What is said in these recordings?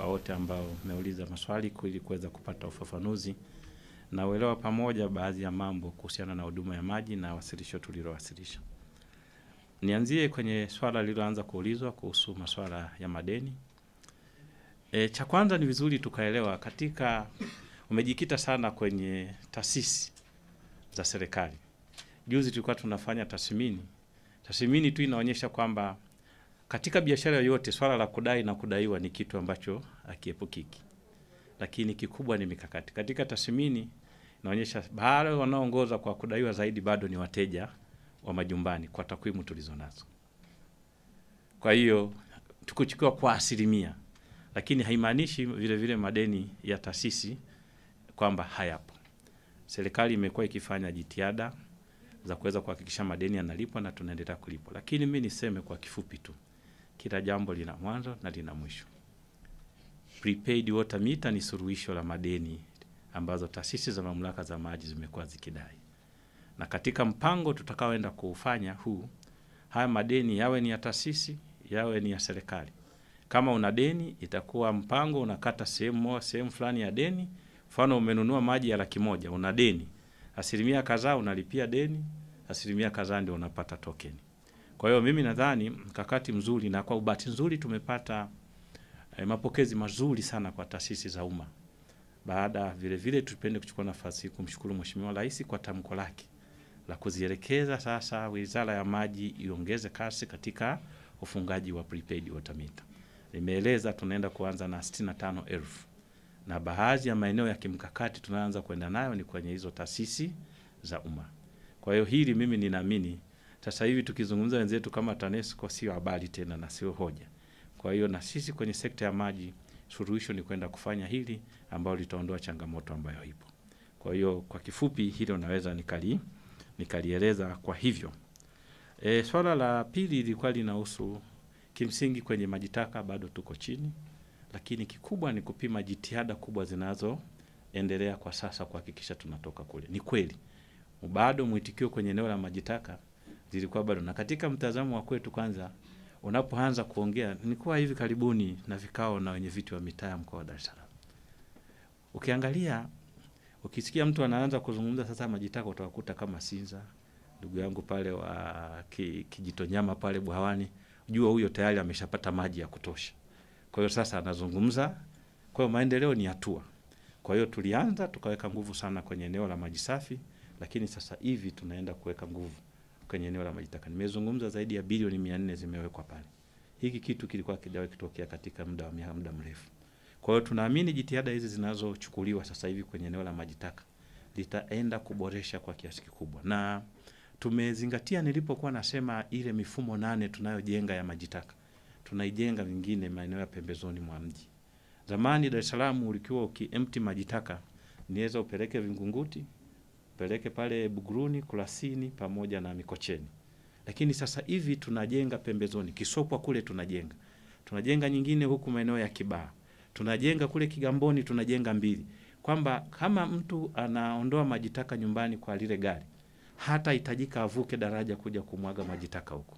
kwa wote ambao mmeuliza maswali ili kuweza kupata ufafanuzi na uelewa pamoja baadhi ya mambo kuhusiana na huduma ya maji na wasilisho tulilowasilisha. Nianzie kwenye swala lililoanza kuulizwa kuhusu masuala ya madeni. Cha kwanza ni vizuri tukaelewa katika umejikita sana kwenye taasisi za serikali. Juzi tulikuwa tunafanya tathmini. Tathmini tu inaonyesha kwamba katika biashara yoyote swala la kudai na kudaiwa ni kitu ambacho hakiepukiki. Lakini kikubwa ni mikakati. Katika tathmini inaonyesha bado wanaoongoza kwa kudaiwa zaidi bado ni wateja wa majumbani kwa takwimu tulizonazo. Kwa hiyo tukuchukua kwa asilimia, lakini haimaanishi vile vile madeni ya taasisi kwamba hayapo. Serikali imekuwa ikifanya jitihada za kuweza kuhakikisha madeni yanalipwa na tunaendelea kulipwa. Lakini mimi niseme kwa kifupi tu, kila jambo lina mwanzo na lina mwisho. Prepaid water meter ni suluhisho la madeni ambazo taasisi za mamlaka za maji zimekuwa zikidai. Na katika mpango tutakaoenda kuufanya haya madeni yawe ni ya taasisi, yawe ni ya serikali. Kama una deni itakuwa mpango unakata sehemu fulani ya deni. Mfano umenunua maji ya 100,000, una deni. Asilimia kadhaa unalipia deni, asilimia kadhaa ndio unapata token. Kwa hiyo mimi nadhani mkakati mzuri, na kwa bahati nzuri tumepata mapokezi mazuri sana kwa taasisi za umma. Baada vile vile tupende kuchukua nafasi kumshukuru Mheshimiwa Rais kwa tamko lake la kuzielekeza sasa Wizara ya Maji iongeze kasi katika ufungaji wa prepaid water meter. Nimeeleza tunaenda kuanza na 65,000 na baadhi ya maeneo ya kimkakati tunaanza kwenda nayo ni kwenye hizo taasisi za umma. Kwa hiyo hili mimi ninaamini sasa hivi tukizungumza wenzetu kama TANESCO sio habari tena na sio hoja. Kwa hiyo na sisi kwenye sekta ya maji suluhisho ni kwenda kufanya hili ambalo litaondoa changamoto ambayo ipo. Kwa hiyo kwa kifupi hilo naweza nikalieleza kwa hivyo. Swala la pili lilikuwa linahusu kimsingi kwenye majitaka bado tuko chini, lakini kikubwa ni kupima jitihada kubwa zinazoendelea kwa sasa kuhakikisha tunatoka kule. Ni kweli bado mwitikio kwenye eneo la majitaka zilikuwa bado, na katika mtazamo wa kwetu kwanza unapoanza kuongea nilikuwa hivi karibuni na vikao na wenye viti wa mitaa mkoa wa Dar es Salaam. Ukiangalia ukisikia mtu anaanza kuzungumza sasa majitaka utakuta kama Sinza, ndugu yangu pale wa Kijitonyama pale Bwawani, jua huyo tayari ameshapata maji ya kutosha. Kwa hiyo sasa anazungumza, kwa hiyo maendeleo ni hatua. Kwa hiyo tulianza tukaweka nguvu sana kwenye eneo la maji safi, lakini sasa hivi tunaenda kuweka nguvu kwenye eneo la majitaka. Nimezungumza zaidi ya bilioni 400 zimewekwa pale. Hiki kitu kilikuwa kijawahi kitokea katika muda mrefu. Kwa hiyo tunaamini jitihada hizi zinazochukuliwa sasa hivi kwenye eneo la majitaka litaenda kuboresha kwa kiasi kikubwa. Na tumezingatia nilipokuwa nasema ile mifumo 8 tunayojenga ya majitaka. Tunaijenga vingine maeneo ya pembezoni mwa mji. Zamani Dar es Salaam ulikuwa ukiempty majitaka, niweza upeleke Vingunguti, upeleke pale Buguruni, Kurasini pamoja na Mikocheni. Lakini sasa hivi tunajenga pembezoni, Kisopwa kule tunajenga. Tunajenga nyingine huku maeneo ya Kibaha. Tunajenga kule Kigamboni tunajenga 2. Kwamba kama mtu anaondoa majitaka nyumbani kwa lile gari, hata hitajika avuke daraja kuja kumwaga majitaka huko.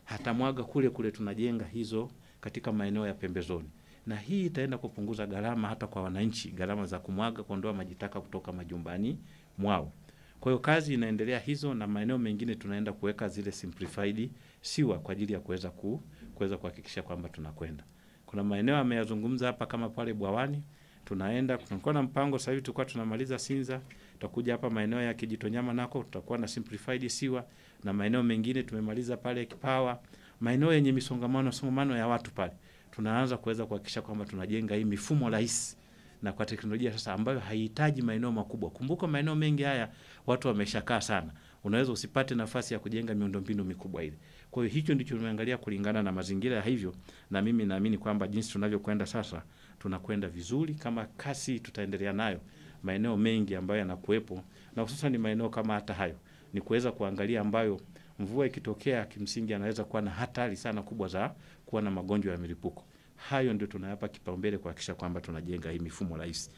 Hata mwaga kule tunajenga hizo katika maeneo ya pembezoni. Na hii itaenda kupunguza gharama hata kwa wananchi, gharama za kumwaga kuondoa majitaka kutoka majumbani mwao. Kwa hiyo kazi inaendelea hizo, na maeneo mengine tunaenda kuweka zile simplified sewer kwa ajili ya kuweza kuhakikisha kwamba tunakwenda. Kuna maeneo ameyazungumza hapa kama pale Bwawani, tunakuwa na mpango sasa hivi tulikuwa tunamaliza Sinza, tutakuja hapa maeneo ya Kijitonyama nako tutakuwa na simplified sewer, na maeneo mengine tumemaliza pale Kipawa, maeneo yenye misongamano ya watu pale. Tunaanza kuweza kuhakikisha kwamba tunajenga hii mifumo rahisi na kwa teknolojia sasa ambayo haihitaji maeneo makubwa. Kumbuka maeneo mengi haya watu wameshakaa sana. Unaweza usipate nafasi ya kujenga miundombinu mikubwa ile. Kwa hiyo hicho ndicho tumeangalia kulingana na mazingira ya hivyo, na mimi naamini kwamba jinsi tunavyokwenda sasa tunakwenda vizuri. Kama kasi tutaendelea nayo, maeneo mengi ambayo yanakuepo, na hususan ni maeneo kama hata hayo, ni kuweza kuangalia ambayo mvua ikitokea kimsingi anaweza kuwa na hatari sana kubwa za kuwa na magonjwa ya milipuko. Hayo ndio tunayapa kipaumbele kuhakikisha kwamba tunajenga hii mifumo rahisi.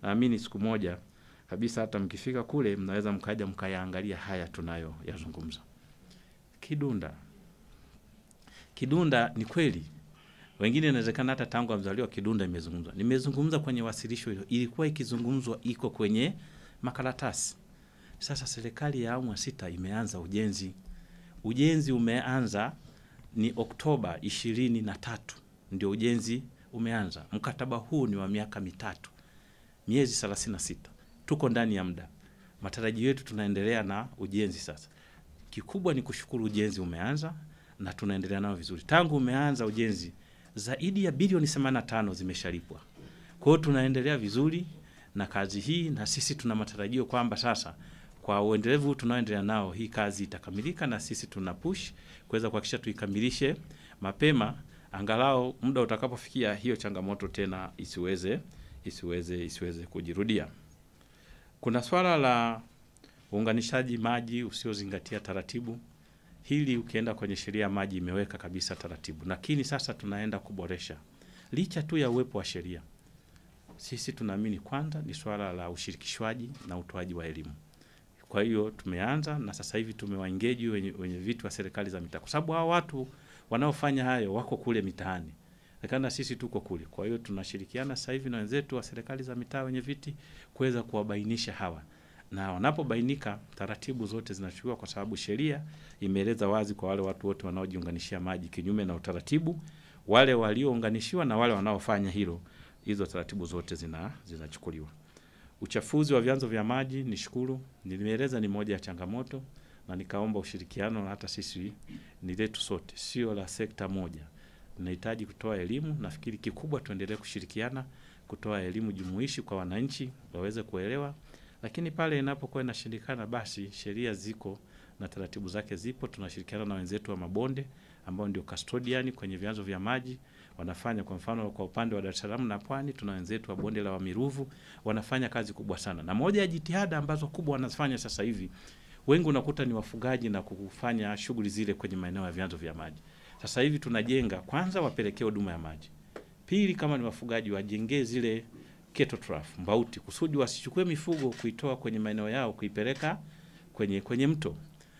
Naamini siku moja kabisa hata mkifika kule mnaweza mkaja mkayaangalia haya tunayoyazungumza. Kidunda ni kweli Wengine inawezekana hata tangu amzaliwa Kidunda imezungumzwa. Nimezungumza kwenye wasilisho hilo, ilikuwa ikizungumzwa iko kwenye makaratasi. Sasa serikali ya awamu ya 6 imeanza ujenzi. Ujenzi umeanza ni Oktoba 23 ndio ujenzi umeanza. Mkataba huu ni wa miaka 3, miezi 36. Tuko ndani ya muda. Matarajio yetu tunaendelea na ujenzi sasa. Kikubwa ni kushukuru ujenzi umeanza na tunaendelea nao vizuri. Tangu umeanza ujenzi zaidi ya bilioni 85 zimeshalipwa. Kwa hiyo tunaendelea vizuri na kazi hii, na sisi tuna matarajio kwamba sasa kwa uendelevu tunaoendelea nao hii kazi itakamilika, na sisi tuna push kuweza kuhakikisha tuikamilishe mapema, angalau muda utakapofikia hiyo changamoto tena isiweze kujirudia. Kuna swala la uunganishaji maji usiozingatia taratibu. Hili ukienda kwenye sheria ya maji imeweka kabisa taratibu, lakini sasa tunaenda kuboresha. Licha tu ya uwepo wa sheria, sisi tunaamini kwanza ni swala la ushirikishwaji na utoaji wa elimu. Kwa hiyo tumeanza na sasa hivi tumewaengage wenye vitu wa serikali za mitaa, kwa sababu hao watu wanaofanya hayo wako kule mitaani, lakini sisi tuko kule. Kwa hiyo tunashirikiana sasa hivi na wenzetu wa serikali za mitaa wenye viti kuweza kuwabainisha hawa, na wanapobainika taratibu zote zinachukuliwa, kwa sababu sheria imeeleza wazi kwa wale watu wote wanaojiunganishia maji kinyume na utaratibu, wale waliounganishiwa na wale wanaofanya hilo, hizo taratibu zote zinachukuliwa. Uchafuzi wa vyanzo vya maji, nishukuru, nimeeleza ni moja ya changamoto, na nikaomba ushirikiano, na hata sisi ni letu sote, sio la sekta moja. Tunahitaji kutoa elimu. Nafikiri kikubwa tuendelee kushirikiana kutoa elimu jumuishi kwa wananchi waweze kuelewa, lakini pale inapokuwa inashindikana, basi sheria ziko na taratibu zake zipo. Tunashirikiana na wenzetu wa mabonde ambao ndio custodian kwenye vyanzo vya maji, wanafanya kwa mfano kwa upande wa Dar es Salaam na Pwani, tuna wenzetu wa bonde la Wamiruvu wanafanya kazi kubwa sana. Na moja ya jitihada ambazo kubwa wanafanya sasa hivi, wengi unakuta ni wafugaji na kufanya shughuli zile kwenye maeneo ya vyanzo vya maji. Sasa hivi tunajenga, kwanza wapelekee huduma ya maji. Pili, kama ni wafugaji wajengee zile cattle trough, mbauti, kusudi wasichukue mifugo kuitoa kwenye maeneo yao kuipeleka kwenye mto.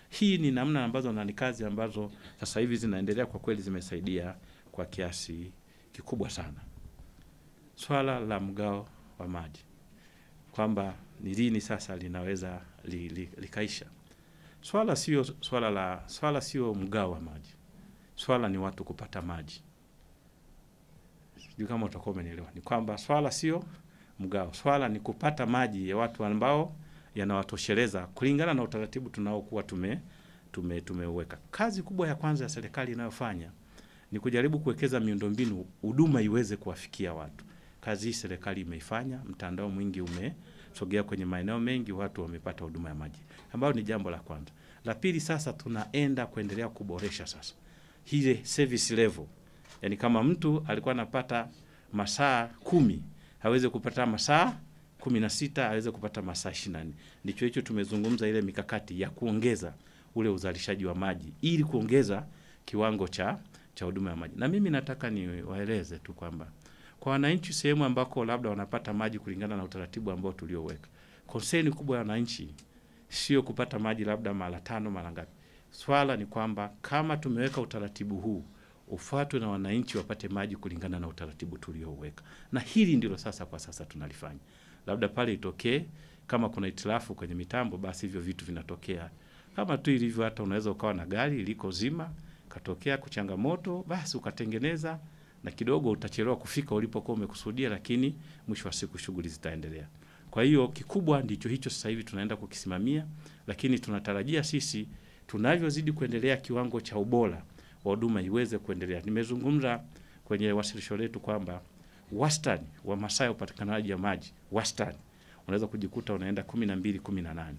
Hii ni namna ambazo na ni kazi ambazo sasa hivi zinaendelea, kwa kweli zimesaidia kwa kiasi kikubwa sana. Swala la mgao wa maji, kwamba ni lini sasa linaweza likaisha. Swala sio mgao wa maji. Swala ni watu kupata maji. Sijui kama utakuwa umenielewa. Ni kwamba swala sio mgao. Swala ni kupata maji ya watu ambao yanawatosheleza kulingana na utaratibu tunaokuwa tumeuweka. Kazi kubwa ya kwanza ya serikali inayofanya ni kujaribu kuwekeza miundombinu, huduma iweze kuwafikia watu. Kazi hii serikali imeifanya, mtandao mwingi umesogea kwenye maeneo mengi, watu wamepata huduma ya maji, ambayo ni jambo la kwanza. La pili, sasa tunaenda kuendelea kuboresha sasa ile service level. Yaani kama mtu alikuwa anapata masaa 10, haweze kupata masaa 16, haweze kupata masaa 24. Ndicho hicho tumezungumza ile mikakati ya kuongeza ule uzalishaji wa maji ili kuongeza kiwango cha huduma ya maji. Na mimi nataka niwaeleze tu kwamba kwa wananchi sehemu ambako labda wanapata maji kulingana na utaratibu ambao tulioweka, concern kubwa ya wananchi sio kupata maji labda mara 5 mara ngapi. Swala ni kwamba kama tumeweka utaratibu huu, ufuatwe na wananchi wapate maji kulingana na utaratibu tulioweka. Na hili ndilo sasa kwa sasa tunalifanya. Labda pale itokee kama kuna itilafu kwenye mitambo, basi hivyo vitu vinatokea. Kama tu ilivyo, hata unaweza ukawa na gari liko zima, katokea kuchangamoto, basi ukatengeneza, na kidogo utachelewa kufika ulipokuwa umekusudia, lakini mwisho wa siku shughuli zitaendelea. Kwa hiyo kikubwa ndicho hicho sasa hivi tunaenda kukisimamia, lakini tunatarajia sisi tunavyozidi kuendelea kiwango cha ubora wa huduma iweze kuendelea. Nimezungumza kwenye wasilisho letu kwamba wastani wa masaa ya upatikanaji ya maji, wastani unaweza kujikuta unaenda 12 18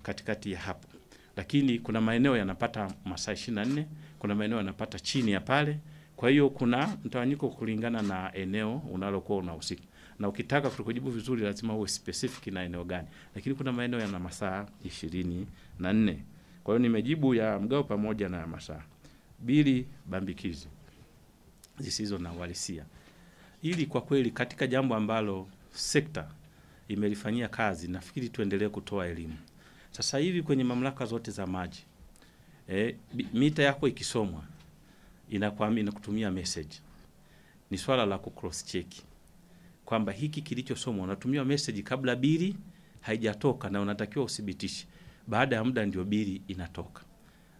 katikati ya hapo. Lakini kuna maeneo yanapata masaa 24, kuna maeneo yanapata chini ya pale. Kwa hiyo kuna mtawanyiko kulingana na eneo unalokuwa unahusika. Na ukitaka kujibu vizuri lazima uwe specific na eneo gani. Lakini kuna maeneo yana masaa 24. Kwa hiyo nimejibu ya mgao pamoja na masaa. Bili bambikizi zisizo na uhalisia. Ili kwa kweli katika jambo ambalo sekta imelifanyia kazi, nafikiri tuendelee kutoa elimu. Sasa hivi kwenye mamlaka zote za maji, mita yako ikisomwa inakuambia, inakutumia message. ni swala la cross check kwamba hiki kilichosomwa, unatumia message kabla bili haijatoka na unatakiwa uthibitishe. Baada ya muda ndio bili inatoka.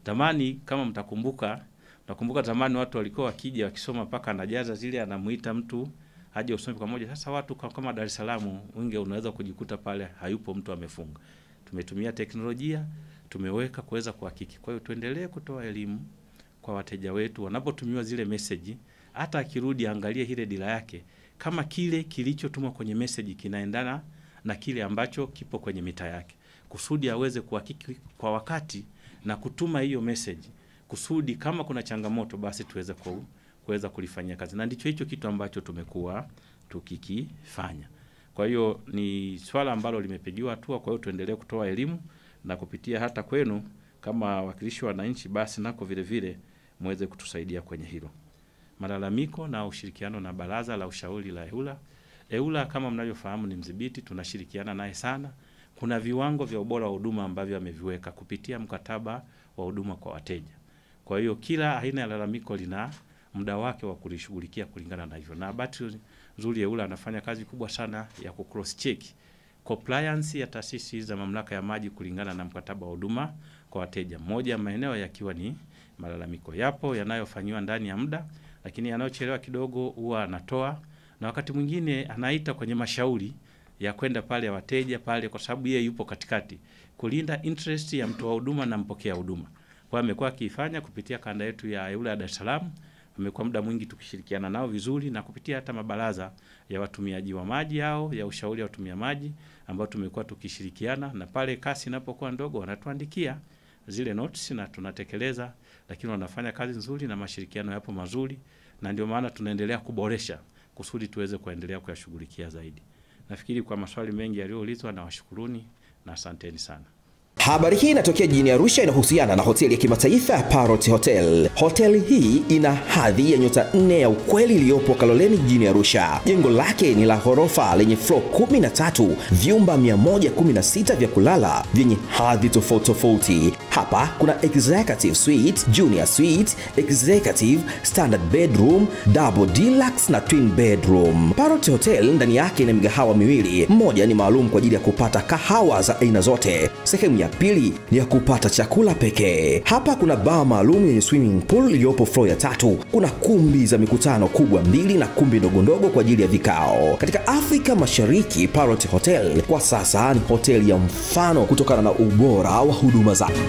Zamani kama mtakumbuka, nakumbuka zamani watu walikuwa wakija wakisoma paka anajaza zile, anamuita mtu aje usome pamoja. Sasa watu kama Dar es Salaam wingi unaweza kujikuta pale hayupo, mtu amefunga. Tumetumia teknolojia, tumeweka kuweza kuhakiki. Kwa hiyo tuendelee kutoa elimu kwa wateja wetu wanapotumiwa zile message, hata akirudi angalie ile dila yake kama kile kilichotumwa kwenye message kinaendana na kile ambacho kipo kwenye mita yake, kusudi aweze kuhakiki kwa wakati na kutuma hiyo message, kusudi kama kuna changamoto basi kuweza kulifanyia kazi. Na ndicho hicho kitu ambacho tumekuwa tukikifanya. Kwa hiyo ni swala ambalo limepigiwa hatua. Kwa hiyo tuendelee kutoa elimu na kupitia hata kwenu kama wakilishi wa wananchi, basi nako vile vile muweze kutusaidia kwenye hilo. Malalamiko na ushirikiano na baraza la ushauri la EWURA. EWURA kama mnavyofahamu ni mdhibiti, tunashirikiana naye sana. Kuna viwango vya ubora wa huduma ambavyo ameviweka kupitia mkataba wa huduma kwa wateja. Kwa hiyo kila aina ya lalamiko lina muda wake wa kulishughulikia kulingana na hivyo. Na bahati nzuri EWURA anafanya kazi kubwa sana ya cross check compliance ya taasisi za mamlaka ya maji kulingana na mkataba wa huduma kwa wateja. Moja ya maeneo yakiwa ni malalamiko. Yapo yanayofanywa ndani ya muda, lakini yanayochelewa kidogo huwa anatoa, na wakati mwingine anaita kwenye mashauri ya kwenda pale ya wateja pale, kwa sababu yeye yupo katikati kulinda interest ya mtoa huduma na mpokea huduma. Kwa amekuwa akifanya kupitia kanda yetu ya EWURA ya Dar es Salaam. Amekuwa muda mwingi tukishirikiana nao vizuri, na kupitia hata mabaraza ya watumiaji wa maji hao ya ushauri wa watumia maji ambao tumekuwa tukishirikiana, na pale kasi inapokuwa ndogo wanatuandikia zile notes na tunatekeleza, lakini wanafanya kazi nzuri na mashirikiano yapo mazuri, na ndio maana tunaendelea kuboresha kusudi tuweze kuendelea kuyashughulikia zaidi. Nafikiri kwa maswali mengi yaliyoulizwa na washukuruni na asanteni sana. Habari hii inatokea jijini Arusha, inahusiana na hoteli ya kimataifa ya Parrot Hotel. Hoteli hii ina hadhi ya nyota 4 ya ukweli iliyopo Kaloleni jijini Arusha. Jengo lake ni la ghorofa lenye floor 13, vyumba 116 vya kulala vyenye hadhi tofauti tofauti. Hapa kuna executive suite, junior suite, executive, standard bedroom, double deluxe na twin bedroom. Parrot Hotel ndani yake ina migahawa miwili. Mmoja ni maalum kwa ajili ya kupata kahawa za aina zote. Sehemu ya pili ni ya kupata chakula pekee. Hapa kuna bar maalum yenye swimming pool iliyopo floor ya 3. Kuna kumbi za mikutano kubwa 2 na kumbi ndogo ndogo kwa ajili ya vikao. Katika Afrika Mashariki, Parrot Hotel kwa sasa ni hoteli ya mfano kutokana na ubora wa huduma zake.